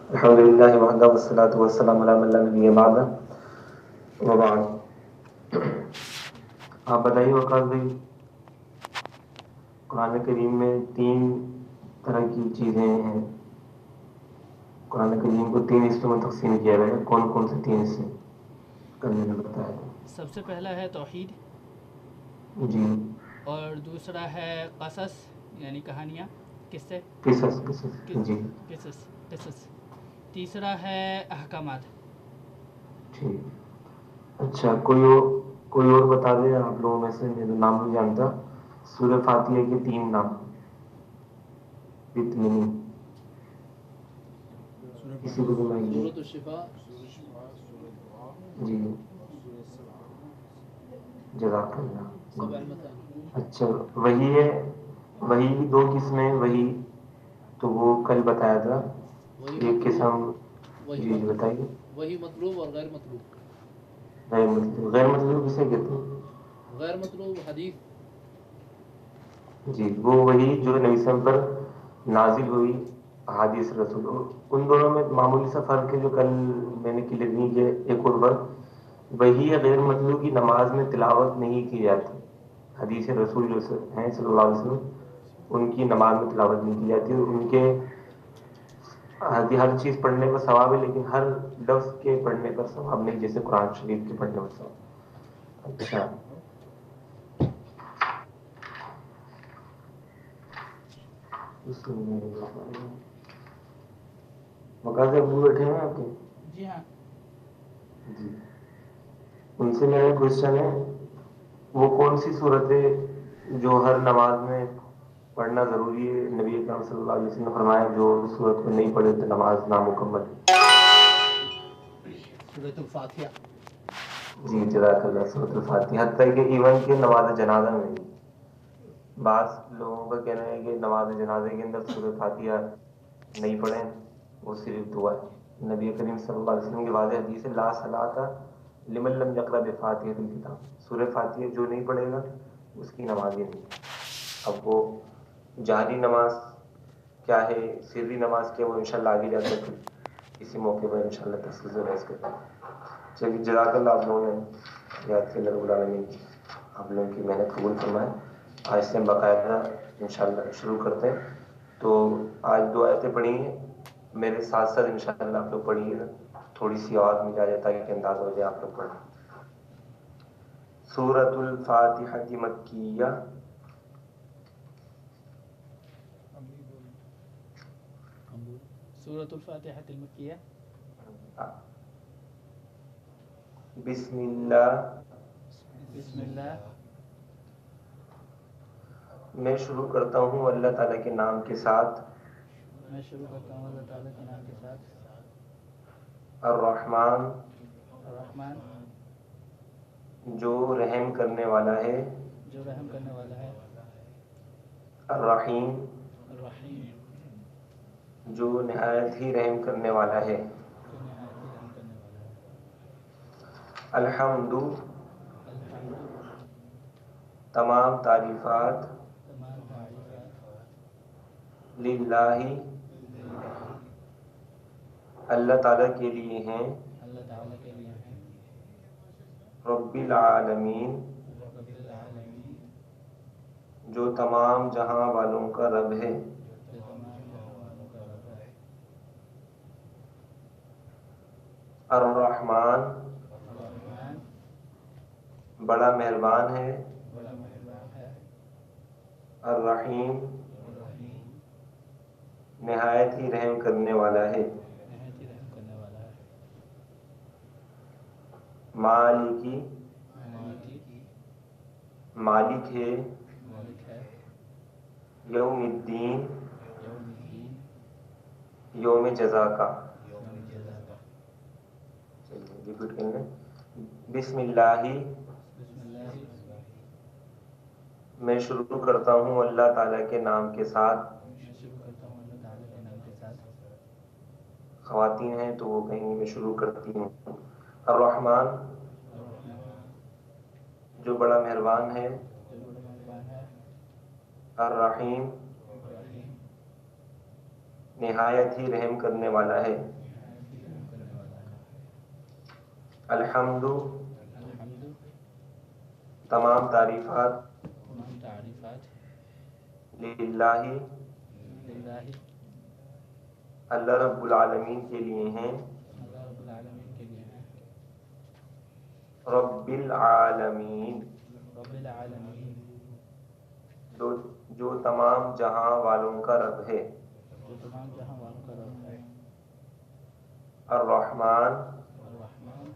الحمد للہ وحدہ والصلاۃ والسلام علی من لا نبی بعدہ وبعد. آپ بتائیے وقاص بھائی، قرآن کریم میں 3 طرح کی چیزیں ہیں. قرآن کریم کو 3 حصوں میں تقسیم کیا گیا ہے. کون کون سے 3 حصے کرنے نے بتایا تھا؟ سب سے پہلا ہے توحید، جی. اور دوسرا ہے قصص یعنی کہانیاں، قصے، قصص. جی قصص. تیسرا ہے احکامات. ٹھیک. اچھا، کوئی اور بتا دیں آپ لوگوں میں سے، میں نام نہیں جانتا. سورہ فاتحہ کے 3 نام وتھ میننگ کسی کو بھی نہیں. سورۃ الشفا، جی جزاک اللہ. سبع المثانی. اچھا، وہی ہے، وہی 2 قسمیں. وہی تو وہ کل بتایا تھا. وہی ایک مطلوب، قسم. جی بتائیے. وہی مطلوب اور غیر مطلوب. غیر مطلوب کسے کہتے ہیں؟ غیر مطلوب حدیث. جی، وہ وہی جو نبی وسلم پر نازل ہوئی احادیث رسول. ان دونوں میں معمولی سا فرق ہے جو کل میں نے کلیئر نہیں کیا. ایک اور فرق، وہی غیر مطلوب کی نماز میں تلاوت نہیں کی جاتی. حدیث رسول جو ہیں صلی اللہ علیہ وسلم، ان کی نماز میں تلاوت نہیں کی جاتی. ان کے ہر چیز پڑھنے پر ثواب ہے، لیکن ہر لفظ کے پڑھنے پر ثواب نہیں، جیسے قرآن شریف کے پڑھنے پر ثواب. اچھا، مقاصد ابو بیٹھے ہیں آپ کے؟ جی ہاں. جی. ان سے میرا کوشچن ہے، وہ کون سی صورت ہے جو ہر نماز میں پڑھنا ضروری ہے؟ نبی اکرم صلی اللہ علیہ وسلم نے فرمایا جو صورت کو نہیں پڑھے تو نماز نامکمل ہے. سورۃ الفاتحہ. جی جزاک اللہ. سورۃ الفاتحہ. حتیٰ کہ ایون کہ نماز جنازہ میں بھی بعض لوگوں کا کہنا ہے کہ نماز جنازے کے اندر سورۃ فاتحہ نہیں پڑھیں، وہ صرف دعا ہے. نبی کریم صلی اللہ علیہ وسلم کی واضح حدیث ہے، لا صلاۃ لمن لم یقرأ بفاتحۃ الکتاب. سورہ فاتحہ جو نہیں پڑھے گا اس کی نماز ہی نہیں. اب وہ جہری نماز کیا ہے، سری نماز کیا، وہ انشاءاللہ آگے جا کر کسی موقع پر انشاءاللہ تفصیل سے بحث کرتے ہیں. چلیے جزاک اللہ. آپ لوگوں نے یاد کیا، اللہ رب العالمین آپ لوگوں کی محنت قبول فرمائے. آج سے ہم باقاعدہ انشاءاللہ شروع کرتے ہیں. تو آج 2 آیتیں پڑھی ہیں، میرے ساتھ ساتھ انشاءاللہ آپ لوگ پڑھیے گا. تھوڑی سی آواز مل جائے تاکہ انداز ہو جائے آپ لوگ پڑھیں. سورۃ الفاتحہ مکیہ. سورۃ الفاتحہ المکیہ. بسم اللہ. بسم اللہ. میں شروع کرتا ہوں اللہ تعالیٰ کے نام کے ساتھ. میں شروع کرتا ہوں اللہ تعالیٰ کے نام کے ساتھ. الرحمن، الرحمن، جو رحم کرنے والا ہے. جو رحم کرنے والا ہے. الرحیم، الرحیم، جو نہایت ہی رحم کرنے والا ہے. جو نہایت ہی رحم کرنے والا ہے. الحمد، الحمد، تمام تعریفات. تمام تعریفات. للہ، للہ، اللہ تعالیٰ کے لیے ہیں. اللہ تعالیٰ کے لیے ہیں. رب العالمین، رب العالمین، جو تمام جہاں والوں کا رب ہے. جو تمام جہاں والوں کا رب ہے. الرحمن، الرحمن، بڑا مہربان ہے. بڑا مہربان ہے. الرحیم، الرحیم، نہایت ہی رحم کرنے والا ہے. نہایت ہی رحم کرنے والا ہے. مالکی، مالک، مالک ہے. مالک ہے. یوم الدین، یوم الدین، یوم جزا کا. یوم جزا کا. چلیے ریپیٹ کریں گے. بسم اللہ، بسم اللہ، میں شروع کرتا ہوں اللہ تعالیٰ کے نام کے ساتھ. میں شروع کرتا ہوں اللہ تعالیٰ کے نام کے ساتھ. خواتین ہیں تو وہ کہیں گے میں شروع کرتی ہوں. الرحمن، الرحمن، جو بڑا مہربان ہے. جو بڑا مہربان ہے. الرحیم، الرحیم، نہایت ہی رحم کرنے والا ہے. الحمد الحمد تمام تعریفات تمام تعریفات للہ للہ اللہ رب العالمین کے لیے ہیں. اللہ رب العالمین کے لیے ہیں. رب العالمین رب العالمین جو تمام جہاں والوں کا رب ہے. جو تمام جہاں والوں کا رب ہے. الرحمن الرحمن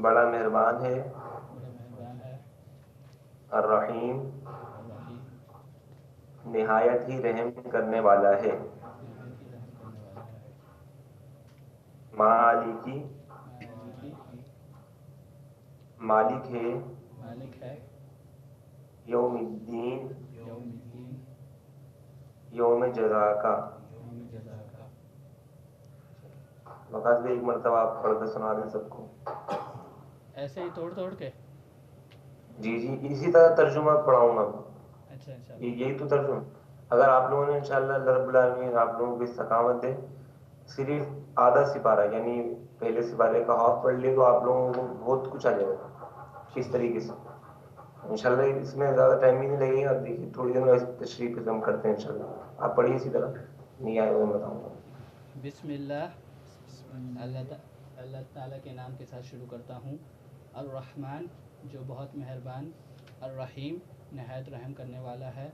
بڑا مہربان ہے. بڑا مہربان ہے. الرحیم الرحیم نہایت ہی رحم کرنے والا ہے. نہایت ہی رحم کرنے والا ہے. مالکی مالکی مالک ہے. مالک ہے. یوم الدین یوم الدین یوم جزا کا. یوم جزا کا. وقت بھی ایک مرتبہ آپ پڑھ کر سنا دیں سب کو. ایسے ہی توڑ توڑ کے. جی اسی طرح ترجمہ پڑھاؤں گا. اچھا اچھا. یہی تو ترجمہ. اگر آپ لوگوں نے انشاءاللہ اللہ رب العالمین آپ لوگوں کو استقامت دے صرف آدھا سپارہ یعنی پہلے سپارے کا ہاف پڑھ لے تو آپ لوگوں کو بہت کچھ آ جائے گا اس طریقے سے. انشاءاللہ اس میں زیادہ ٹائم بھی نہیں لگے گا. دیکھیے تھوڑی دیر میں تشریح پہ ہم کرتے ہیں انشاءاللہ. آپ پڑھیے اسی طرح. نہیں آئے میں بتاؤں گا. بسم اللہ. اللہ تعالیٰ کے نام کے ساتھ شروع کرتا ہوں. الرحمن جو بہت مہربان. الرحیم نہایت رحم کرنے والا ہے.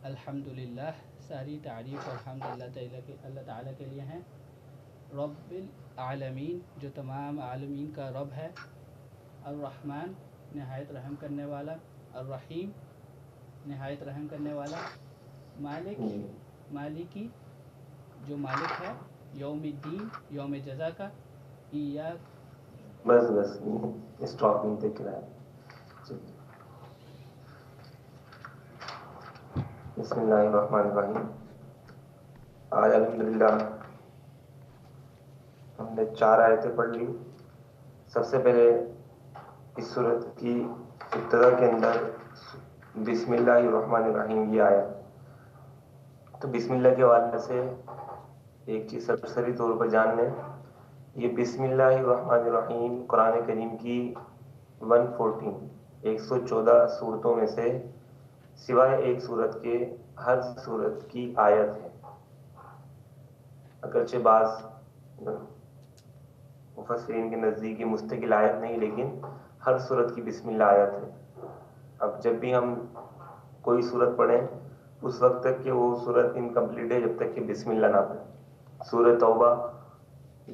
الحمدللہ ساری تعریف اور حمد اللہ تعالیٰ کے لیے ہیں. رب العالمین جو تمام عالمین کا رب ہے. الرحمن نہایت رحم کرنے والا. الرحیم نہایت رحم کرنے والا. مالکی جو مالک ہے. یوم الدین یوم جزا کا. بس اسٹاپ نہیں دیکھ رہا ہے. بسم اللہ الرحمن الرحیم. آج الحمدللہ ہم نے 4 آیتیں پڑھ لی. سب سے پہلے اس صورت کی ابتدا کے اندر بسم اللہ الرحمن الرحیم یہ آیا. تو بسم اللہ کے حوالے سے ایک چیز سرسری طور پر جان لیں. یہ بسم اللہ الرحمن الرحیم قرآن کریم کی 114 صورتوں میں سے سوائے ایک صورت کے ہر صورت کی آیت ہے. اگرچہ بعض مفسرین کے نزدیک یہ مستقل آیت نہیں لیکن ہر صورت کی بسم اللہ آیت ہے. اب جب بھی ہم کوئی صورت پڑھیں اس وقت تک کہ وہ صورت انکمپلیٹ ہے جب تک کہ بسم اللہ نہ پڑھیں. سورہ توبہ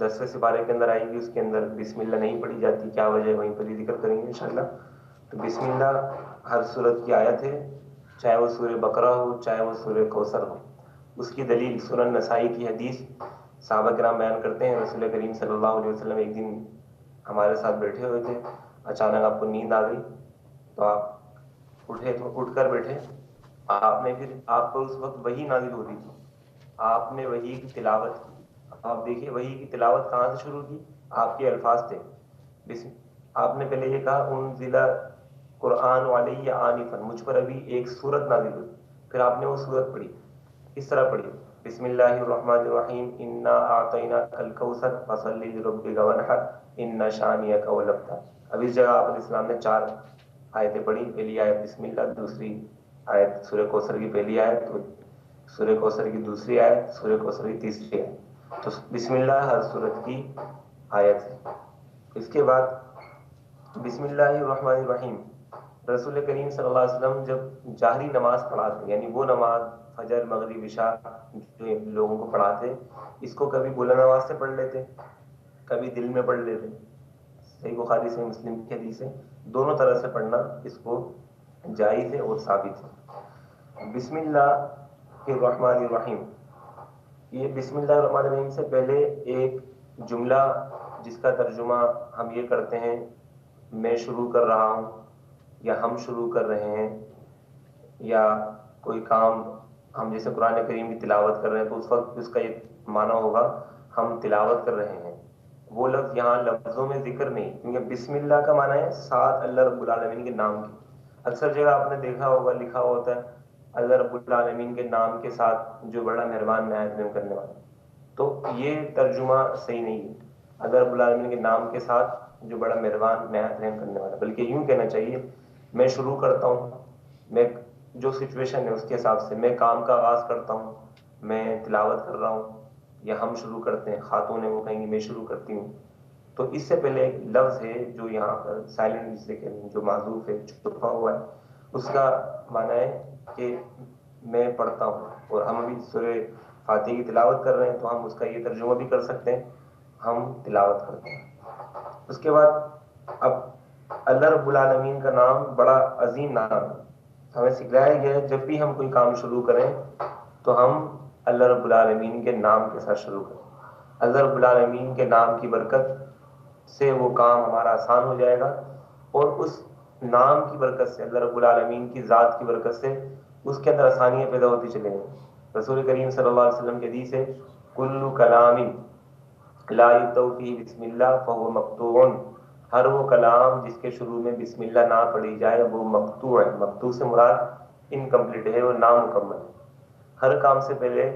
10ویں سپارے کے اندر آئے گی. اس کے اندر بسم اللہ نہیں پڑھی جاتی. کیا وجہ ہے وہیں پر ہی ذکر کریں گے انشاءاللہ. تو بسم اللہ ہر صورت کی آیت ہے چاہے وہ سورہ بقرہ ہو چاہے وہ سورہ کوثر ہو. اس کی دلیل سنن نسائی کی حدیث صحابہ کرام بیان کرتے ہیں. رسول کریم صلی اللہ علیہ وسلم ایک دن ہمارے ساتھ بیٹھے ہوئے تھے. اچانک آپ کو نیند آ گئی تو آپ اٹھے تو اٹھ کر بیٹھے. آپ نے پھر آپ کو اس وقت وحی نازل ہو رہی تھی. آپ نے وحی کی تلاوت کی. آپ دیکھیے وحی کی تلاوت کہاں سے شروع کی. آپ کے الفاظ تھے. آپ نے پہلے یہ کہا انزل قرآن علی آنفا مجھ پر ابھی ایک سورت نازل ہوئی. پھر آپ نے وہ سورت پڑھی. اس طرح پڑھی بسم اللہ الرحمن الرحیم انا اعطیناک الکوثر فصلی لربک وانحر ان شانئک هو الابتر. اب اس جگہ آپ علیہ السلام نے 4 آیتیں پڑھی. پہلی آیت بسم اللہ, دوسری آیت سورہ کوثر کی پہلی آیت, سورہ کوثر کی دوسری آیت, سورہ کوثر کی تیسری آیت. تو بسم اللہ ہر سورت کی آیت ہے. اس کے بعد بسم اللہ الرحمن الرحیم رسول کریم صلی اللہ علیہ وسلم جب جہری نماز پڑھاتے یعنی وہ نماز فجر مغرب عشاء جو لوگوں کو پڑھاتے اس کو کبھی بلند آواز سے پڑھ لیتے کبھی دل میں پڑھ لیتے. صحیح بخاری سے مسلم کی حدیث ہے. دونوں طرح سے پڑھنا اس کو جائز ہے اور ثابت ہے. بسم اللہ الرحمن الرحیم یہ بسم اللہ الرحمن الرحیم سے پہلے ایک جملہ جس کا ترجمہ ہم یہ کرتے ہیں میں شروع کر رہا ہوں یا ہم شروع کر رہے ہیں, یا کوئی کام ہم جیسے قرآن کریم کی تلاوت کر رہے ہیں تو اس وقت اس کا یہ معنی ہوگا ہم تلاوت کر رہے ہیں. وہ لفظ یہاں لفظوں میں ذکر نہیں کیونکہ بسم اللہ کا معنی ہے ساتھ اللہ رب العالمین کے نام کی. اکثر جگہ آپ نے دیکھا ہوگا لکھا ہوتا ہے اللہ رب العالمین کے نام کے ساتھ جو بڑا مہربان نہایت رحم کرنے والا. تو یہ ترجمہ صحیح نہیں ہے اللہ رب العالمین کے نام کے ساتھ جو بڑا مہربان نہایت رحم کرنے والا، بلکہ یوں کہنا چاہیے میں شروع کرتا ہوں، میں جو سچویشن ہے اس کے حساب سے میں کام کا آغاز کرتا ہوں، میں تلاوت کر رہا ہوں یا ہم شروع کرتے ہیں، خاتون ہیں وہ کہیں گی میں شروع کرتی ہوں. تو اس سے پہلے ایک لفظ ہے جو یہاں پر سائلنٹ جسے کہتے ہیں، جو معذوف ہے، چھپا ہوا ہے، اس کا معنی ہے کہ میں پڑھتا ہوں. اور ہم ابھی سورہ فاتحہ کی تلاوت کر رہے ہیں تو ہم اس کا یہ ترجمہ بھی کر سکتے ہیں، ہم تلاوت کرتے ہیں. اس کے بعد اب اللہ رب العالمین کا نام بڑا عظیم نام ہے. ہمیں سکھلایا گیا ہے جب بھی ہم کوئی کام شروع کریں تو ہم اللہ رب العالمین کے نام کے ساتھ شروع کریں. اللہ رب العالمین کے نام کی برکت سے وہ کام ہمارا آسان ہو جائے گا، اور اس نام کی برکت سے، اللہ رب العالمین کی ذات کی برکت سے اس کے اندر آسانیاں پیدا ہوتی چلیں گی. رسول کریم صلی اللہ علیہ وسلم کی حدیث ہے کل کلام لا یبدأ فیہ بسم اللہ فہو مقطوع، ہر وہ کلام جس کے شروع میں بسم اللہ نہ پڑھی جائے وہ مقطوع ہے. مقطوع سے مراد انکمپلیٹ ہے، وہ نامکمل ہے. ہر کام سے پہلے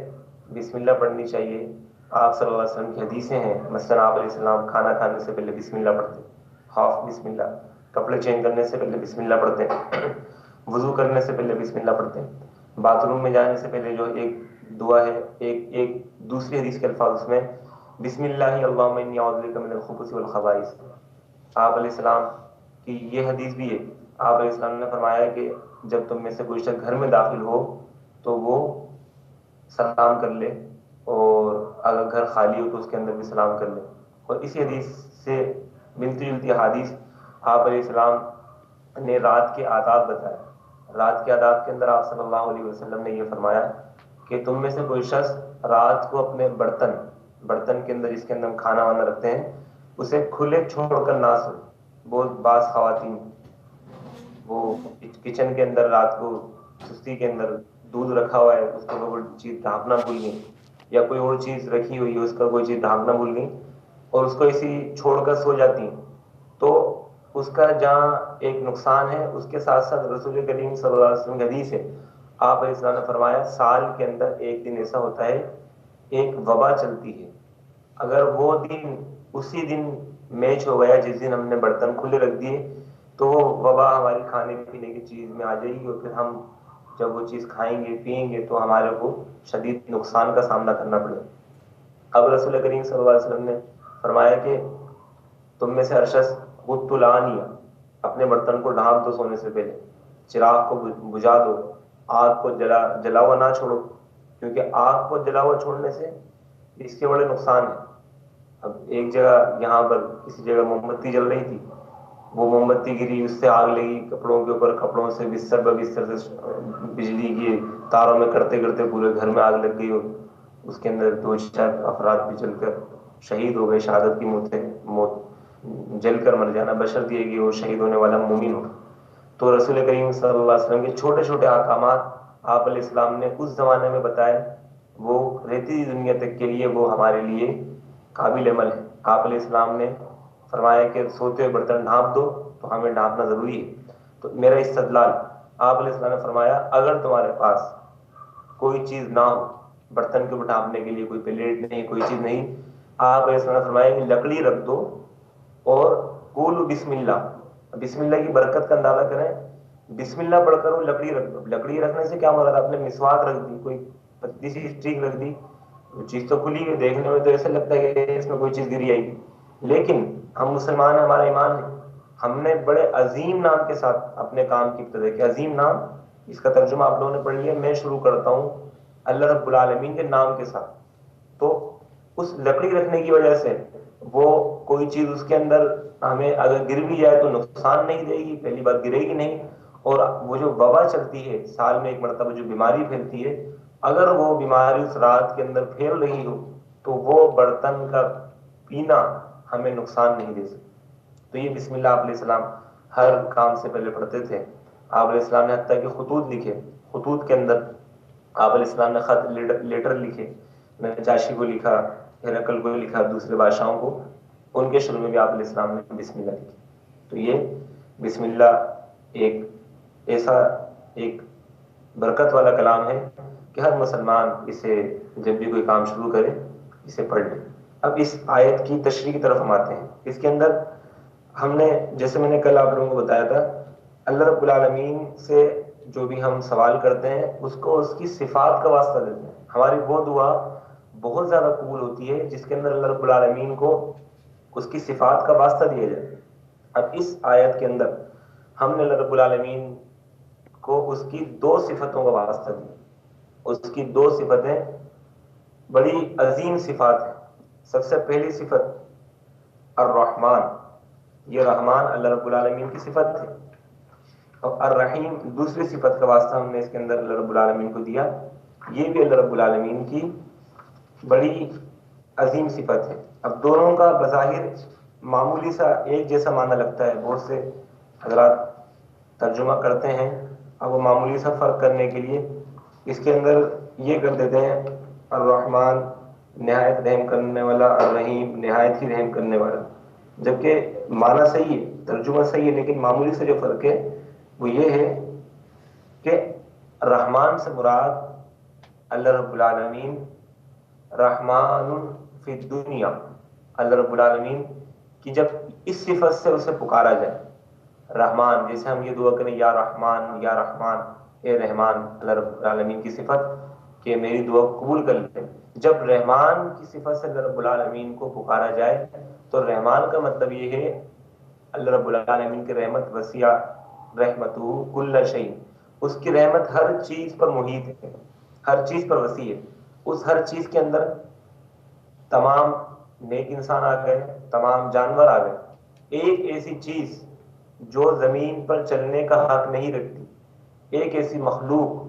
بسم اللہ پڑھنی چاہیے. آپ صلی اللہ علیہ وسلم کی حدیثیں ہیں، مثلا آپ علیہ السلام کھانا کھانے سے پہلے بسم اللہ پڑھتے، ہاف بسم اللہ، کپڑے چینج کرنے سے پہلے بسم اللہ پڑھتے ہیں، وضو کرنے سے پہلے بسم اللہ پڑھتے ہیں، باتھ روم میں جانے سے پہلے جو ایک دعا ہے، ایک دوسری حدیث کے الفاظ اس میں بسم اللہ اللہم انی اعوذ بک من الخبث والخبائث. آپ علیہ السلام کی یہ حدیث بھی ہے، آپ علیہ السلام نے فرمایا کہ جب تم میں سے کوئی شخص گھر میں داخل ہو تو وہ سلام کر لے، اور اگر گھر خالی ہو تو اس کے اندر بھی سلام کر لے. اور اسی حدیث سے ملتی جلتی حدیث آپ علیہ السلام نے رات کے آداب بتائے. رات کے آداب کے اندر آپ صلی اللہ علیہ وسلم نے یہ فرمایا کہ تم میں سے کوئی شخص رات کو اپنے برتن کے اندر جس کے اندر ہم کھانا وانا رکھتے ہیں اسے کھلے چھوڑ کر نہ سوئے. بہت بعض خواتین وہ کچن کے اندر رات کو سستی کے اندر دودھ رکھا ہوا ہے، اس کو کوئی چیز ڈھانپنا بھول گئی، یا کوئی اور چیز رکھی ہوئی ہے اس کا کوئی چیز ڈھانپنا بھول گئی اور اس کو اسی چھوڑ کر سو جاتی ہیں، تو اس کا جہاں ایک نقصان ہے اس کے ساتھ ساتھ رسول کریم صلی اللہ علیہ وسلم کی حدیث ہے، آپ علیہ السلام نے فرمایا سال کے اندر ایک دن ایسا ہوتا ہے ایک وبا چلتی ہے، اگر وہ دن اسی دن میچ ہو گیا جس دن ہم نے برتن کھلے رکھ دیے تو وہ وبا ہماری کھانے پینے کی چیز میں آ جائے گی، اور پھر ہم جب وہ چیز کھائیں گے پئیں گے تو ہمارے کو شدید نقصان کا سامنا کرنا پڑے. اب رسول کریم صلی اللہ علیہ وسلم نے فرمایا کہ تم میں سے ہر شخص غط العانیہ اپنے برتن کو ڈھانپ دو، سونے سے پہلے چراغ کو بجھا دو، آگ کو جلا ہوا نہ چھوڑو، کیونکہ آگ کو جلا ہوا چھوڑنے سے اس کے بڑے نقصان ہیں. اب ایک جگہ یہاں پر کسی جگہ موم بتی جل رہی تھی، وہ موم بتی گری، اس سے آگ لگی کپڑوں کے اوپر، کپڑوں سے بستر پر، بستر سے بجلی کے تاروں میں کرتے کرتے پورے گھر میں آگ لگ گئی، اور اس کے اندر 2-4 افراد بھی جل کر شہید ہو گئے. شہادت کی موت جل کر مر جانا بشرط یہ کہ وہ شہید ہونے والا مومن ہو. تو رسول کریم صلی اللہ علیہ وسلم کے چھوٹے چھوٹے احکامات آپ علیہ السلام نے اس زمانے میں بتائے، وہ رہتی دنیا تک کے لیے وہ ہمارے لیے قابل عمل ہے. آپ علیہ السلام نے فرمایا کہ سوتے ہوئے برتن ڈھانپ دو، تو ہمیں ڈھانپنا ضروری ہے. تو میرا استدلال، آپ علیہ السلام نے فرمایا اگر تمہارے پاس کوئی چیز نہ ہو برتن کو ڈھانپنے کے لیے، کوئی پلیٹ نہیں، کوئی چیز نہیں، آپ علیہ السلام نے فرمایا کہ لکڑی رکھ دو اور قولوا بسم اللہ، بسم اللہ کی برکت کا اندازہ کریں، بسم اللہ پڑھ کر وہ لکڑی رکھ دو. لکڑی رکھنے سے کیا مراد، آپ نے مسواک رکھ دی، کوئی پتلی سی اسٹیک رکھ دی، وہ چیز تو کھلی ہے، دیکھنے میں تو ایسا لگتا ہے کہ اس میں کوئی چیز گری آئے گی، لیکن ہم مسلمان ہیں، ہمارا ایمان ہے، ہم نے بڑے عظیم نام کے ساتھ اپنے کام کی ابتدا کی. عظیم نام، اس کا ترجمہ آپ لوگوں نے پڑھ لیا. میں شروع کرتا ہوں اللہ رب العالمین کے نام کے ساتھ. تو اس لکڑی رکھنے کی وجہ سے وہ کوئی چیز اس کے اندر ہمیں اگر گر بھی جائے تو نقصان نہیں دے گی، پہلی بات گرے گی نہیں. اور وہ جو وبا چلتی ہے سال میں ایک مرتبہ جو بیماری پھیلتی ہے، اگر وہ بیماری اس رات کے اندر پھیل رہی ہو تو وہ برتن کا پینا ہمیں نقصان نہیں دے سکتا. تو یہ بسم اللہ آپ علیہ السلام ہر کام سے پہلے پڑھتے تھے. آپ علیہ السلام نے حتیٰ کہ خطوط لکھے، خطوط کے اندر آپ علیہ السلام نے خط لیٹر لکھے، نجاشی کو لکھا، ہرقل کو لکھا، دوسرے بادشاہوں کو، ان کے شروع میں بھی آپ علیہ السلام نے بسم اللہ لکھی. تو یہ بسم اللہ ایک ایسا ایک برکت والا کلام ہے کہ ہر مسلمان اسے جب بھی کوئی کام شروع کرے اسے پڑھ لے۔ اب اس آیت کی تشریح کی طرف ہم آتے ہیں۔ اس کے اندر ہم نے، جیسے میں نے کل آپ لوگوں کو بتایا تھا، اللہ رب العالمین سے جو بھی ہم سوال کرتے ہیں اس کو اس کی صفات کا واسطہ دیتے ہیں۔ ہماری وہ دعا بہت زیادہ قبول ہوتی ہے جس کے اندر اللہ رب العالمین کو اس کی صفات کا واسطہ دیا جائے۔ اب اس آیت کے اندر ہم نے اللہ رب العالمین کو اس کی دو صفتوں کا واسطہ دیا۔ اس کی دو صفتیں بڑی عظیم صفات ہیں۔ سب سے پہلی صفت الرحمن، یہ رحمان اللہ رب العالمین کی صفت تھی، اور الرحیم دوسری صفت کا واسطہ ہم نے اس کے اندر اللہ رب العالمین کو دیا، یہ بھی اللہ رب العالمین کی بڑی عظیم صفت ہے۔ اب دونوں کا بظاہر معمولی سا ایک جیسا معنی لگتا ہے، بہت سے حضرات ترجمہ کرتے ہیں، اب وہ معمولی سا فرق کرنے کے لیے اس کے اندر یہ کر دیتے ہیں الرحمن نہایت رحم کرنے والا، الرحیم نہایت ہی رحم کرنے والا، جبکہ معنی صحیح ہے، ترجمہ صحیح ہے، لیکن معمولی سے جو فرق ہے وہ یہ ہے کہ رحمان سے مراد اللہ رب العالمین رحمان فی الدنیا، اللہ رب العالمین کی جب اس صفت سے اسے پکارا جائے، رحمان، جیسے ہم یہ دعا کریں یا رحمان یا رحمان، اے رحمان، اللہ رب العالمین کی صفت کہ میری دعا قبول کر لے، جب رحمان کی صفت سے اللہ رب العالمین کو پکارا جائے تو رحمان کا مطلب یہ ہے اللہ رب العالمین کی رحمت وسیع رحمتہ کل شیء، اس کی رحمت ہر چیز پر محیط ہے، ہر چیز پر وسیع ہے، اس ہر چیز کے اندر تمام نیک انسان آ گئے، تمام جانور آ گئے، ایک ایسی چیز جو زمین پر چلنے کا حق نہیں رکھتی، ایک ایسی مخلوق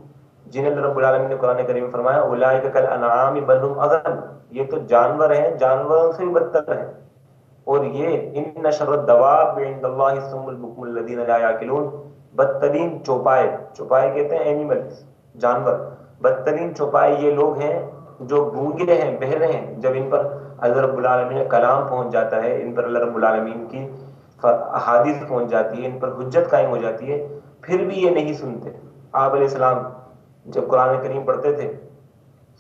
جنہیں اللہ رب العالمین نے قرآن کریم میں فرمایا اولئک کالانعام بل هم اضل، یہ تو جانور ہیں، جانوروں سے بھی بدتر ہیں، اور یہ ان شر الدواب عند اللہ الصم البکم الذین لا یعقلون، بدترین چوپائے، چوپائے کہتے ہیں اینیملز، جانور، بدترین چوپائے یہ لوگ ہیں جو گونگے ہیں، بہرے ہیں، جب ان پر اللہ رب العالمین کا کلام پہنچ جاتا ہے، ان پر اللہ رب العالمین کی احادیث پہنچ جاتی ہے، ان پر حجت قائم ہو جاتی ہے، پھر بھی یہ نہیں سنتے۔ آپ علیہ السلام جب قرآن کریم پڑھتے تھے،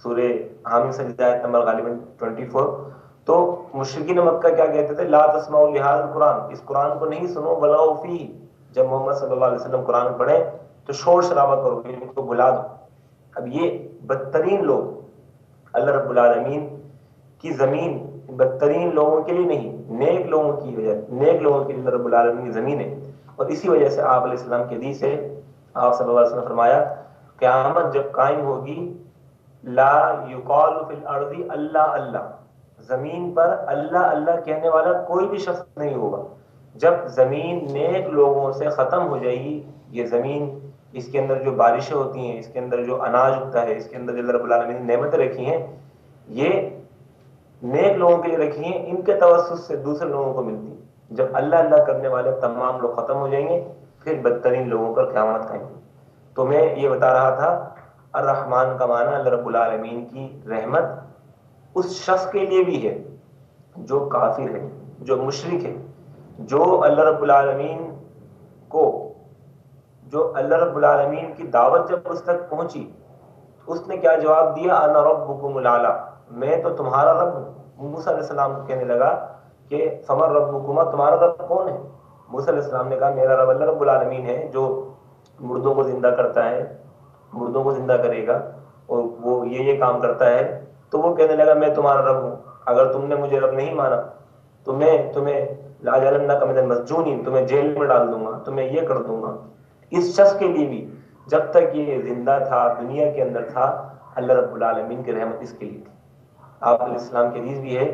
سورہ حامیم سجدہ آیت نمبر غالباً 24، تو مشرکین مکہ کیا کہتے تھے؟ لا تسمعوا لہذا القرآن، اس قرآن کو نہیں سنو، والغوا فیہ، جب محمد صلی اللہ علیہ وسلم قرآن پڑھیں تو شور شرابہ کرو، ان کو بلا دو۔ اب یہ بدترین لوگ اللہ رب العالمین کی زمین بدترین لوگوں کے لیے نہیں، نیک لوگوں کی وجہ، نیک لوگوں کے لیے اللہ رب العالمین کی زمین ہے، اور اسی وجہ سے آپ علیہ السلام کی حدیث ہے، آپ صلی اللہ علیہ وسلم نے فرمایا قیامت جب قائم ہوگی لا یقال فی الارض اللہ اللہ، زمین پر اللہ اللہ کہنے والا کوئی بھی شخص نہیں ہوگا۔ جب زمین نیک لوگوں سے ختم ہو جائے گی، یہ زمین، اس کے اندر جو بارشیں ہوتی ہیں، اس کے اندر جو اناج اگتا ہے، اس کے اندر جو اللہ رب العالمین نے نعمتیں رکھی ہیں، یہ نیک لوگوں کے لیے رکھی ہیں، ان کے توسط سے دوسرے لوگوں کو ملتی ہیں۔ جب اللہ اللہ کرنے والے تمام لوگ ختم ہو جائیں گے، پھر بدترین لوگوں پر قیامت قائم ہوگی۔ تو میں یہ بتا رہا تھا الرحمن کا معنی اللہ رب العالمین کی رحمت اس شخص کے لیے بھی ہے جو کافر ہے، جو مشرک ہے، جو اللہ رب العالمین کو، جو اللہ رب العالمین کی دعوت جب اس تک پہنچی، اس نے کیا جواب دیا؟ انا ربکم الاعلی، میں تو تمہارا رب ہوں۔ موسیٰ علیہ السلام کو کہنے لگا کہ فمن ربکما، تمہارا رب کون ہے؟ موسیٰ علیہ السلام نے کہا میرا رب اللہ رب العالمین ہے جو مردوں کو زندہ کرتا ہے، مردوں کو زندہ کرے گا، اور وہ یہ کام کرتا ہے۔ تو وہ کہنے لگا میں تمہارا رب ہوں، اگر تم نے مجھے رب نہیں مانا تو میں تمہیں لاجعلنک من المسجونین، تمہیں جیل میں ڈال دوں گا، تمہیں یہ کر دوں گا۔ اس شخص کے لیے بھی جب تک یہ زندہ تھا، دنیا کے اندر تھا، اللہ رب العالمین کی رحمت اس کے لیے تھی۔ آپ علیہ السلام کی حدیث بھی ہے،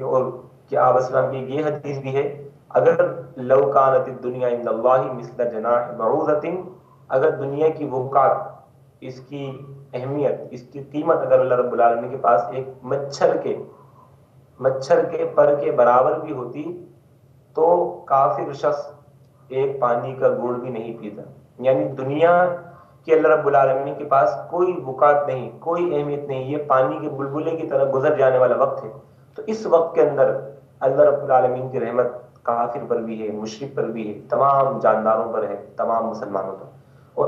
اور کہ آپ علیہ السلام کی یہ حدیث بھی ہے، اگر لو کانت الدنیا عند اللہ مثل جناح بعوضۃ، اگر دنیا کی وقعت، اس کی اہمیت، اس کی قیمت اگر اللہ رب العالمین کے پاس ایک مچھر کے پر کے برابر بھی ہوتی تو کافر شخص ایک پانی کا گھونٹ بھی نہیں پیتا۔ یعنی دنیا کہ اللہ رب العالمین کے پاس کوئی وقعت نہیں، کوئی اہمیت نہیں، یہ پانی کے بلبلے کی طرح گزر جانے والا وقت ہے۔ تو اس وقت کے اندر اللہ رب العالمین کی رحمت کافر پر بھی ہے، مشرک پر بھی ہے، تمام جانداروں پر ہے، تمام مسلمانوں پر۔ اور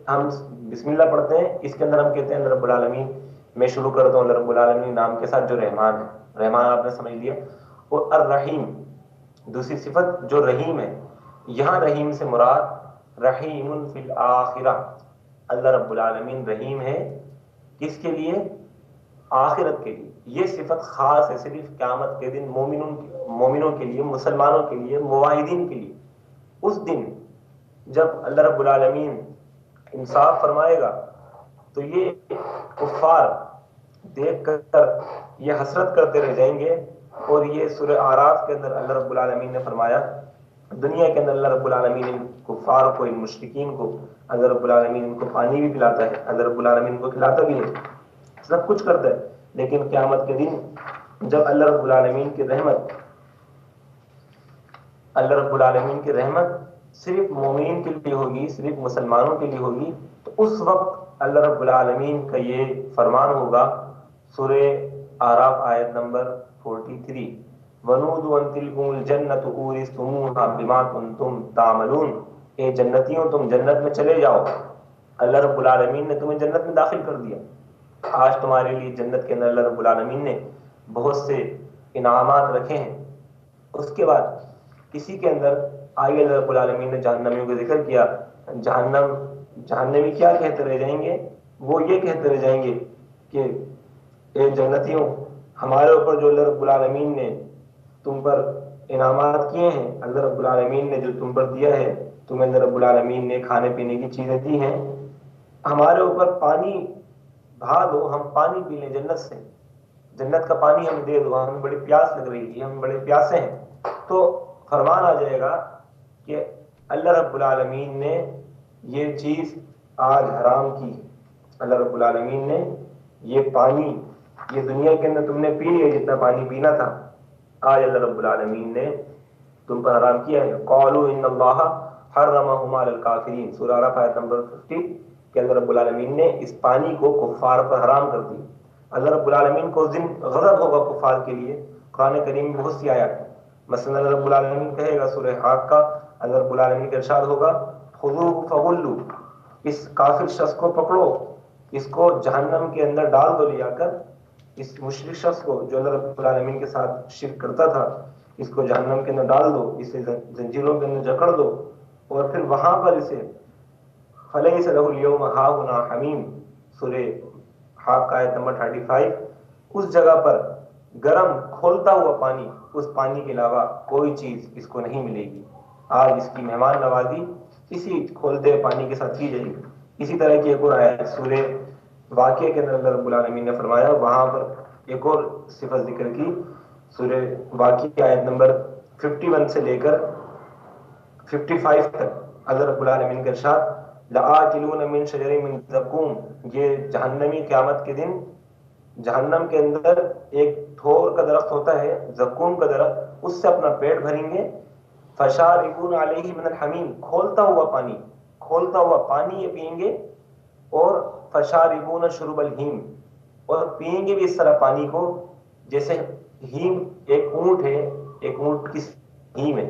ہم بسم اللہ پڑھتے ہیں اس کے اندر ہم کہتے ہیں اللہ رب العالمین، میں شروع کرتا ہوں اللہ رب العالمین نام کے ساتھ جو رحمان ہے، رحمان آپ نے سمجھ لیا، اور الرحیم دوسری صفت جو رحیم ہے، یہاں رحیم سے مراد رحیم فی الآخرہ، اللہ رب العالمین رحیم ہے کس کے لیے؟ آخرت کے لیے. یہ صفت خاص ہے صرف قیامت کے دن مومنوں کے لیے، مسلمانوں کے لیے، موحدین کے لیے. اس دن جب اللہ رب العالمین انصاف فرمائے گا تو یہ کفار دیکھ کر یہ حسرت کرتے رہ جائیں گے. اور یہ سورہ اعراف کے اندر اللہ رب العالمین نے فرمایا، دنیا کے اندر اللہ رب العالمین ان کفار کو، ان مشرکین کو اللہ رب العالمین ان کو پانی بھی پلاتا ہے، اللہ رب العالمین کو کھلاتا بھی ہے، سب کچھ کرتا ہے. لیکن قیامت کے دن جب اللہ رب العالمین کی رحمت، اللہ رب العالمین کی رحمت صرف مومنین کے لیے ہوگی، صرف مسلمانوں کے لیے ہوگی، تو اس وقت اللہ رب العالمین کا یہ فرمان ہوگا. سورہ اعراف آیت نمبر 43، وَنُودُوا أَن تِلْكُمُ الْجَنَّةُ أُورِثْتُمُوهَا بِمَا كُنتُمْ تَعْمَلُونَ، اے جنتیوں تم جنت میں چلے جاؤ، اللہ رب العالمین نے تمہیں جنت میں داخل کر دیا. آج تمہارے لیے جنت کے اندر اللہ رب العالمین نے بہت سے انعامات رکھے ہیں. اس کے بعد کسی کے اندر آگے اللہ رب العالمین نے جہنمیوں کا ذکر کیا. جہنمی کیا کہتے رہ جائیں گے؟ وہ یہ کہتے رہ جائیں گے کہ اے جنتیوں، ہمارے اوپر جو اللہ رب العالمین نے تم پر انعامات کیے ہیں، اللہ رب العالمین نے جو تم پر دیا ہے، تمہیں اللہ رب العالمین نے کھانے پینے کی چیزیں دی ہیں، ہمارے اوپر پانی بہا دو، ہم پانی پی لیں جنت سے، جنت کا پانی ہمیں دے دو، ہمیں بڑی پیاس لگ رہی ہے، ہم بڑے پیاسے ہیں. تو فرمان آ جائے گا کہ اللہ رب العالمین نے یہ چیز آج حرام کی. اللہ رب العالمین نے یہ پانی، یہ دنیا کے اندر تم نے پی لیا جتنا پانی پینا تھا، آج اللہ رب العالمین نے تم پر حرام کیا ہے. قالوا ان اللہ حرمہما علی الکافرین، سورہ اعراف آیت نمبر 50، کہ اللہ رب العالمین نے اس پانی کو کفار پر حرام کر دی. اللہ رب العالمین کو اس دن غضب ہوگا کفار کے لیے. قرآن کریم میں بہت سی آیات ہیں، مثلا اللہ رب العالمین کہے گا سورہ حاقہ، اللہ رب العالمین کا ارشاد ہوگا خذوہ فغلوا، اس کافر شخص کو پکڑو، اس کو جہنم کے اندر ڈال دو، لے جا کر اس مشرک شخص کو جو اللہ رب العالمین کے ساتھ شرک کرتا تھا، اس کو جہنم کے اندر ڈال دو، اسے زنجیروں کے اندر جکڑ دو، اور پھر وہاں پر اسے فلیس لہ الیوم ہاہنا حمیم، سورہ حاقہ آیت نمبر 35، اس جگہ پر گرم کھولتا ہوا پانی، اس پانی کے علاوہ کوئی چیز اس کو نہیں ملے گی. آج اس کی مہمان نوازی اسی کھولتے ہوئے پانی کے ساتھ کی جائے گی. اسی طرح کی ایک اور آیت سورہ واقعہ کے اندر اللہ رب العالمین نے فرمایا، وہاں پر ایک اور صفت ذکر کی، سورہ واقعہ آیت نمبر 51 سے لے کر 55 تک اللہ رب العالمین کا ارشاد لآکلون من شجر من زقوم، یہ جہنمی قیامت کے دن جہنم کے اندر ایک تھور کا درخت ہوتا ہے، زقوم کا درخت، اس سے اپنا پیٹ بھریں گے. فشاربون علیہ من الحمیم، کھولتا ہوا پانی یہ پئیں گے. اور فشاربون شرب الہیم، اور پئیں گے بھی اس طرح پانی کو جیسے ہیم ایک اونٹ ہے، ایک اونٹ کس ہیم ہے،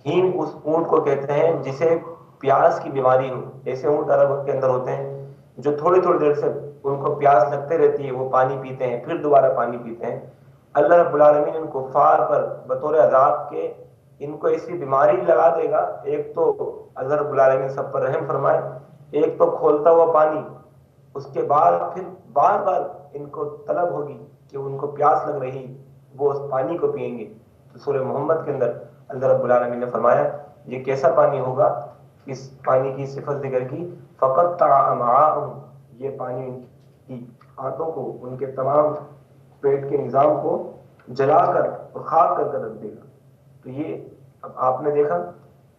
ہیم اس اونٹ کو کہتے ہیں جسے پیاس کی بیماری ہو. ایسے اونٹ عرب کے اندر ہوتے ہیں جو تھوڑی تھوڑی دیر سے ان کو پیاس لگتے رہتی ہے، وہ پانی پیتے ہیں، پھر دوبارہ پانی پیتے ہیں. اللہ رب العالمین ان کفار پر بطور عذاب کے ان کو ایسی بیماری لگا دے گا. ایک تو اللہ رب العالمین سب پر رحم فرمائے، ایک تو کھولتا ہوا پانی، اس کے بعد پھر بار بار ان کو طلب ہوگی کہ ان کو پیاس لگ رہی، وہ اس پانی کو پئیں گے. تو سورہ محمد کے اندر اللہ رب العالمین نے فرمایا یہ کیسا پانی ہوگا، اس پانی کی صفت ذکر کی، فقطع امعاءہم، یہ پانی ان کی آنتوں کو، ان کے تمام پیٹ کے نظام کو جلا کر اور خاک کر رکھ دے گا. تو یہ اب آپ نے دیکھا،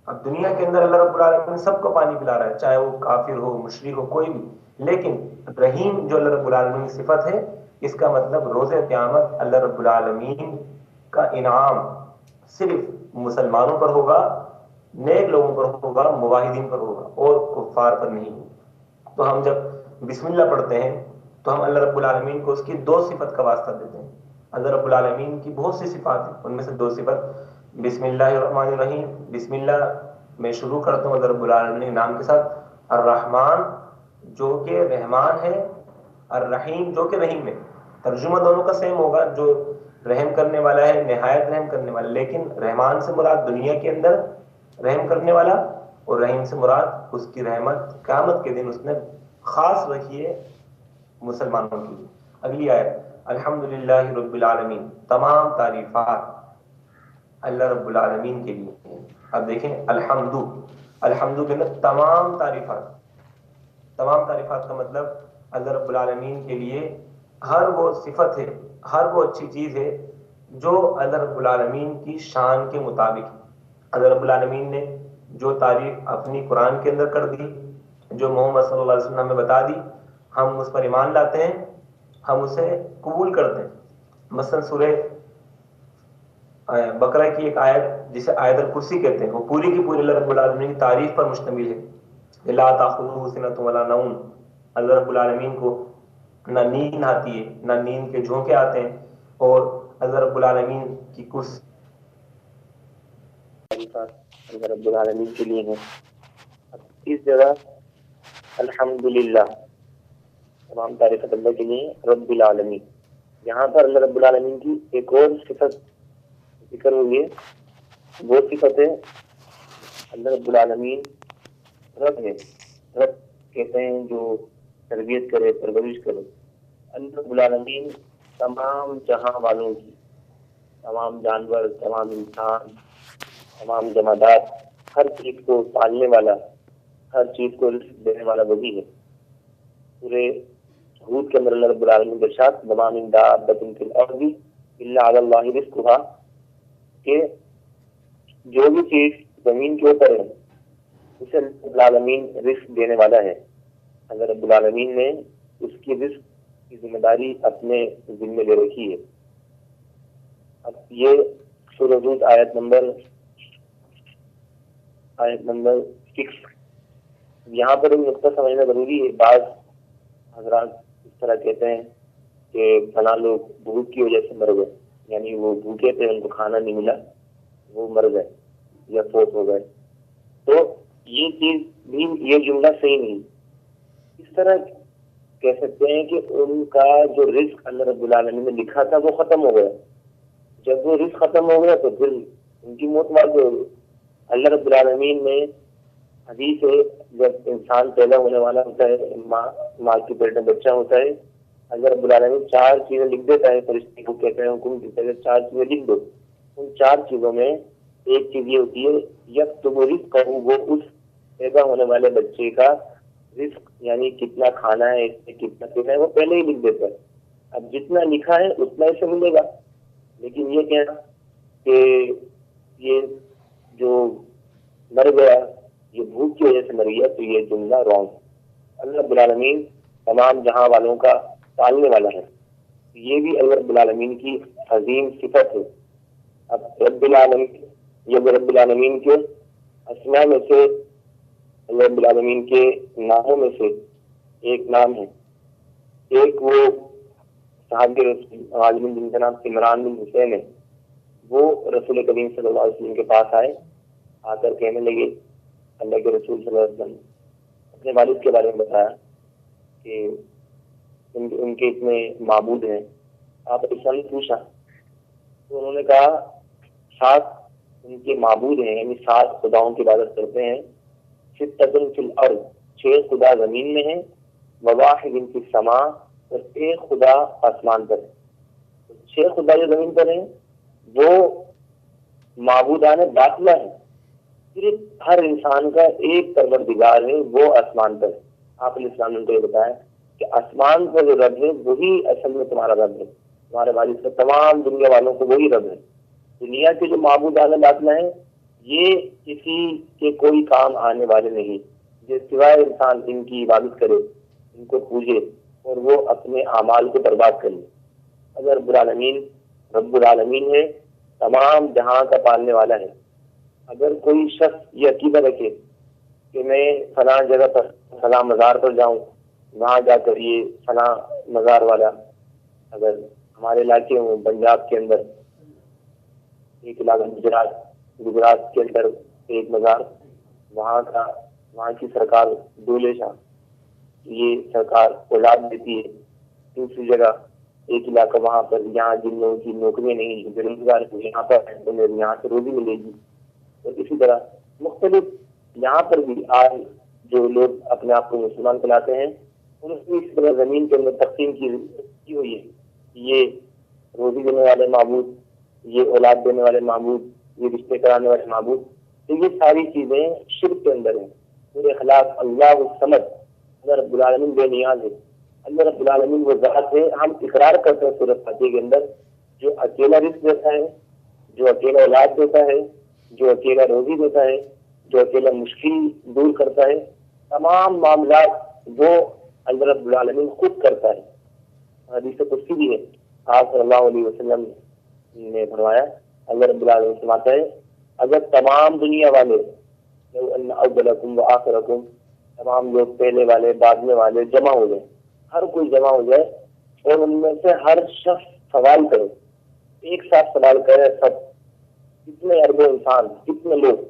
اب دنیا کے اندر اللہ رب العالمین سب کو پانی پلا رہا ہے، چاہے وہ کافر ہو، مشرک ہو، کوئی بھی. لیکن رحیم جو اللہ رب العالمین کی صفت ہے، اس کا مطلب روز قیامت اللہ رب العالمین کا انعام صرف مسلمانوں پر ہوگا، نیک لوگوں پر ہوگا، موحدین پر ہوگا، اور کفار پر نہیں. تو ہم جب بسم اللہ پڑھتے ہیں تو ہم اللہ رب العالمین کو اس کی دو صفت کا واسطہ دیتے ہیں. اللہ رب العالمین کی بہت سی صفات ہیں، ان میں سے دو صفت، بسم اللہ الرحمن الرحیم، بسم اللہ میں شروع کرتا ہوں اللہ رب العالمین کے نام کے ساتھ، الرحمن جو کہ رحمان ہے، الرحیم جو کہ رحیم ہے. ترجمہ دونوں کا سیم ہوگا، جو رحم کرنے والا ہے، نہایت رحم کرنے والا. لیکن رحمان سے مراد دنیا کے اندر رحم کرنے والا، اور رحیم سے مراد اس کی رحمت قیامت کے دن اس نے خاص رکھی ہے مسلمانوں کی. اگلی آیت، الحمدللہ رب العالمین، تمام تعریفات اللہ رب العالمین کے لیے ہیں. اب دیکھیں الحمد کے اندر تمام تعریفات کا مطلب اللہ رب العالمین کے لیے ہر وہ صفت ہے، ہر وہ اچھی چیز ہے جو اللہ رب العالمین کی شان کے مطابق ہے. اللہ رب العالمین نے جو تعریف اپنی قرآن کے اندر کر دی، جو محمد صلی اللہ علیہ وسلم نے بتا دی، ہم اس پر ایمان لاتے ہیں، ہم اسے قبول کرتے ہیں. مثلا سورہ بقرہ کی ایک آیت جسے آیت الکرسی کہتے ہیں، وہ پوری کی پوری اللہ رب العالمین کی تعریف پر مشتمل ہے. لا تأخذہ سنۃ ولا نوم، اللہ رب العالمین کو نہ نیند آتی ہے، نہ نیند کے جھونکے آتے ہیں، اور اللہ رب العالمین کی کرسی اللہ رب العالمین کے لیے ہیں. اس جگہ الحمدللہ تمام تعریفات اللہ کے لیے رب العالمین. یہاں پر اللہ رب العالمین کی ایک اور صفت ذکر ہوئی ہے، وہ صفت ہے اللہ رب العالمین رب ہے. رب کہتے ہیں جو تربیت کرے، پرورش کرے. اللہ رب العالمین تمام جہاں والوں کی، تمام جانور، تمام انسان، تمام جمادات، ہر چیز کو پالنے والا، ہر چیز کو رزق دینے والا وہی ہے. پورے حود کے اندر اللہ رب العالمین کے ارشاد، وما من دابۃ فی الارض الا علی اللہ رزقھا، کہ جو بھی چیز زمین کے اوپر ہے اسے رب العالمین رزق دینے والا ہے. اللہ رب العالمین نے اس کی رزق کی ذمہ داری اپنے ذمے لے رکھی ہے. اب یہ سورہ حود آیت نمبر 6. یہاں پر ایک نقطہ سمجھنا ضروری ہے. بعض حضرات اس طرح کہتے ہیں کہ فلاں لوگ بھوک کی وجہ سے مر گئے، یعنی وہ بھوکے تھے، ان کو کھانا نہیں ملا، وہ مر گئے یا فوت ہو گئے. تو یہ چیز بھی، یہ جملہ صحیح نہیں. اس طرح کہہ سکتے ہیں کہ ان کا جو رزق اللہ رب العالمین نے لکھا تھا وہ ختم ہو گیا. جب وہ رزق ختم ہو گیا تو پھر ان کی موت واقع ہو گئی. اللہ رب العالمین نے حدیث ہے، جب انسان پیدا ہونے والا ہوتا ہے، ماں کے پیٹ میں بچہ ہوتا ہے، اللہ رب العالمین 4 چیزیں لکھ دیتا ہے. فرشتے کو کہتے ہیں، حکم دیتا ہے 4 چیزیں لکھ دو. ان 4 چیزوں میں ایک چیز یہ ہوتی ہے، یکتب رزقہ، وہ اس پیدا ہونے والے بچے کا رزق، یعنی کتنا کھانا ہے، اس میں کتنا پینا ہے، وہ پہلے ہی لکھ دیتا ہے. اب جتنا لکھا ہے اتنا اسے ملے گا. لیکن یہ کہنا کہ یہ جو مر گیا یہ بھوک کی وجہ سے مر گیا، تو یہ جملہ رانگ ہے. اللہ رب العالمین تمام جہاں والوں کا پالنے والا ہے. یہ بھی اللہ رب العالمین کی عظیم صفت ہے. اب رب العالمین، یہ رب العالمین کے اسماء میں سے، اللہ رب العالمین کے ناموں میں سے ایک نام ہے. ایک وہ صحابی رسول عالمین جن کا نام عمران بن حسین ہے، وہ رسول کریم صلی اللہ علیہ وسلم کے پاس آئے، آ کر کہنے لگے، اللہ کے رسول صلی اللہ علیہ وسلم اپنے والد کے بارے میں بتایا کہ ان کے اتنے معبود ہیں. آپ نے پوچھا تو انہوں نے کہا 7 ان کے معبود ہیں، یعنی 7 خداؤں کی عبادت کرتے ہیں. 6 فی الارض، 6 خدا زمین میں ہیں، وواحد فی السماء، اور 1 خدا آسمان پر ہے. 6 خدا جو زمین پر ہیں وہ معبودان باطلہ ہیں. صرف ہر انسان کا ایک پروردگار ہے، وہ آسمان پر ہے. آپ علیہ السلام نے تو یہ بتایا کہ آسمان پر جو رب ہے وہی اصل میں تمہارا رب ہے. تمہارے والد سے تمام دنیا والوں کو وہی رب ہے. دنیا کے جو معبودان باطلہ ہیں یہ کسی کے کوئی کام آنے والے نہیں، جو سوائے انسان ان کی عبادت کرے، ان کو پوجے اور وہ اپنے اعمال کو برباد کر لے. اگر رب العالمین رب العالمین ہے، تمام جہاں کا پالنے والا ہے. اگر کوئی شخص یہ عقیدہ رکھے کہ میں فلاں جگہ پر فلاں مزار پر جاؤں، وہاں جا کر یہ فلاں مزار والا، اگر ہمارے علاقے میں پنجاب کے اندر ایک علاقہ، گجرات کے اندر ایک مزار، وہاں کی سرکار دولے شاہ، یہ سرکار اولاد دیتی ہے. دوسری جگہ ایک علاقہ وہاں پر جہاں جن لوگوں کی نوکریاں نہیں ہیں، بے روزگار ہیں، یہاں پر انہیں یہاں سے روزی ملے گی. اور اسی طرح مختلف یہاں پر بھی آج جو لوگ اپنے آپ کو مسلمان کہلاتے ہیں انہوں نے اس طرح زمین کے اندر تقسیم کی ہوئی ہے. یہ روزی دینے والے معبود، یہ اولاد دینے والے معبود، یہ رشتے کرانے والے معبود، تو یہ ساری چیزیں شرک کے اندر ہیں. میرے خلاف اللہ الصمد، اللہ رب العالمین بے نیاز ہے. اللہ رب العالمین وہ ذات ہے، ہم اقرار کرتے ہیں سورۃ فاتحہ کے اندر، جو اکیلا رزق دیتا ہے، جو اکیلا اولاد دیتا ہے، جو اکیلا روزی دیتا ہے، جو اکیلا مشکل دور کرتا ہے. تمام معاملات وہ اللہ رب العالمین خود کرتا ہے. حدیث قدسی بھی ہے، آپ صلی اللہ علیہ وسلم نے فرمایا، اللہ رب العالمین فرماتا ہے اگر تمام دنیا والے اولکم و آخرکم، تمام لوگ پہلے والے بعد میں والے جمع ہو جائیں، ہر کوئی جمع ہو جائے اور ان میں سے ہر شخص سوال کرے، ایک ساتھ سوال کرے، سب کتنے اربوں انسان، کتنے لوگ،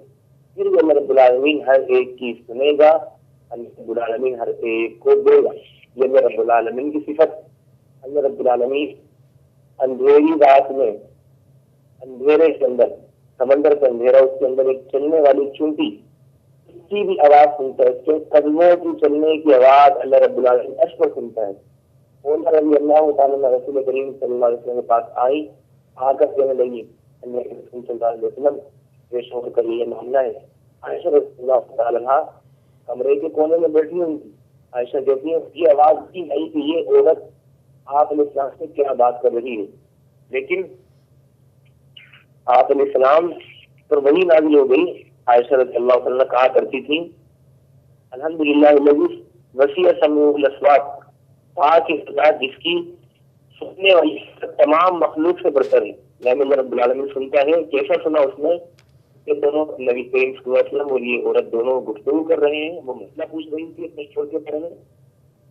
پھر بھی اللہ رب العالمین ہر ایک کی سنے گا، اللہ رب العالمین ہر ایک کو دے گا. یہ اللہ رب العالمین کی صفت. اللہ رب العالمین اندھیری رات میں، اندھیرے کے اندر، سمندر کا اندھیرا، اس کے اندر ایک چلنے والی چونٹی، اس کی بھی آواز سنتا ہے، اس کے قدموں کی چلنے کی آواز اللہ رب العالمین عرش پر سنتا ہے. عمر رضی اللہ تعالیٰ عنہ رسول کریم صلی اللہ علیہ وسلم کے پاس آئی، آ کر کہنے لگی، اللہ کے رسول صلی اللہ علیہ وسلم پیش ہو کر یہ معاملہ ہے. عائشہ رضی اللہ تعالیٰ عنہ کمرے کے کونے میں بیٹھی ہوئی تھی. عائشہ کہتی ہے یہ آواز کی نہیں کہ یہ عورت آپ علیہ السلام سے کیا بات کر رہی ہے. لیکن آپ علیہ السلام پر وہی نازل ہو گئی. عائشہ رضی اللہ عنہ کہا کرتی تھی الحمدللہ الذی وسیع سمعہ الاصوات، پاک خدا جس کی سننے والی تمام مخلوق سے برتر ہے. اللہ رب العالمین سنتا ہے. کیسا سنا اس نے کہ دونوں نبی کریم صلی اللہ علیہ وسلم اور یہ عورت دونوں گفتگو کر رہے ہیں، وہ مسئلہ پوچھ رہی تھی اپنے چھوٹے بڑے میں.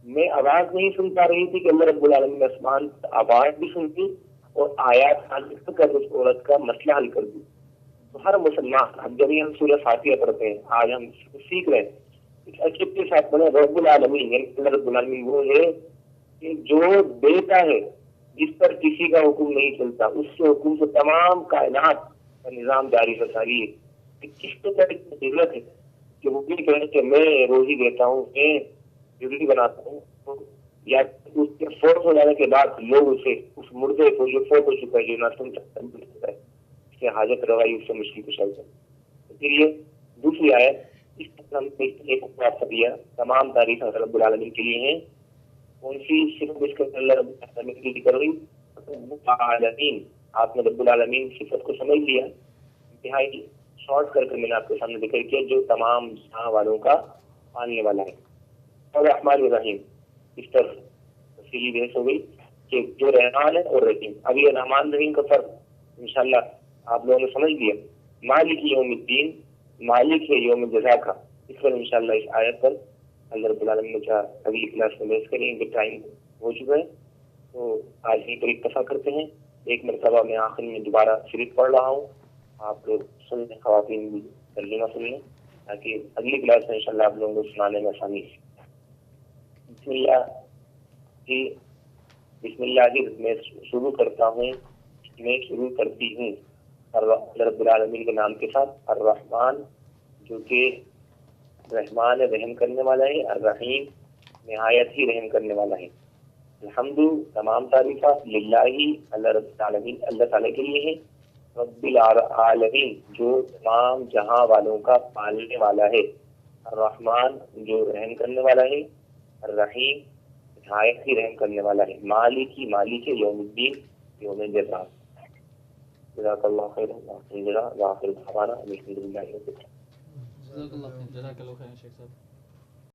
میں آواز نہیں سن پا رہی تھی کہ اللہ رب العالمین آسمان آواز بھی سنتی اور آیات نازل کر اس عورت کا مسئلہ حل کر دی. تو ہر مسلمان، اب جب ہم سورہ فاتحہ پڑھتے ہیں، آج ہم سیکھ رہے ہیں اس عجب کے ساتھ پڑھیں رب العالمین، یعنی اللہ رب العالمین وہ ہے کہ جو دیتا ہے، جس پر کسی کا حکم نہیں چلتا، اس کے حکم سے تمام کائنات کا نظام جاری رساری ہے. کہ کس طرح کی ضرورت ہے کہ وہ بھی کہیں کہ میں روزی دیتا ہوں، میں ضروری بناتا ہوں، یا اس کے فوت ہو جانے کے بعد لوگ اسے اس مردے کو جو فوت ہو چکا ہے، جو نہ سن سکتا ہے، اس کے حاجت روائی اس سے مشکل کشائی ہے. پھر یہ دوسری آیت اس طرح ہم نے ایک خلاصہ دیا، تمام تعریف رب العالمین کے لیے ہیں. کون سی صفت اس کے اللہ رب العالمین کی ذکر ہوئی؟ عالمین. آپ نے رب العالمین صفت کو سمجھ لیا. انتہائی شارٹ کر کے میں نے آپ کے سامنے ذکر کیا، جو تمام جہاں والوں کا پالنے والا ہے. اور رحمان الرحیم، اس پر تفصیلی بحث ہو گئی کہ جو رحمان ہے اور رحیم. اب یہ رحمان رحیم کا فرق انشاءاللہ آپ لوگوں نے سمجھ لیا. مالک یوم الدین، مالک ہے یوم جزا کا. اس پر انشاءاللہ اس آیت پر اللہ رب العالمین نے چاہا اگلی کلاس میں بحث کریں گے. ٹائم ہو چکا ہے تو آج ہی پر اکتفا کرتے ہیں. ایک مرتبہ میں آخر میں دوبارہ شریف پڑھ رہا ہوں، آپ لوگ سن لیں، خواتین بھی ترجمہ سن لیں تاکہ اگلی کلاس میں انشاءاللہ آپ لوگوں کو سنانے میں آسانی ہے. بسم اللہ کی، بسم اللہ میں شروع کرتا ہوں، میں شروع کرتی ہوں اللہ رب العالمین کے نام کے ساتھ. الرحمن جو کہ رحمان رحم کرنے والا ہے، الرحیم نہایت ہی رحم کرنے والا ہے. الحمد تمام تعریفات للہ اللہ رب العالمین اللہ تعالیٰ کے لیے ہے. رب العالمین جو تمام جہاں والوں کا پالنے والا ہے. الرحمن جو رحم کرنے والا ہے. الرحیم نہایت ہی رحم کرنے والا ہے. مالک مالک یوم الدین یوم جزا. جزاک اللہ خیر. وآخر دعوانا الحمد للہ رب العالمین. جزاک اللہ خیر. جزاک اللہ خیر شیخ صاحب.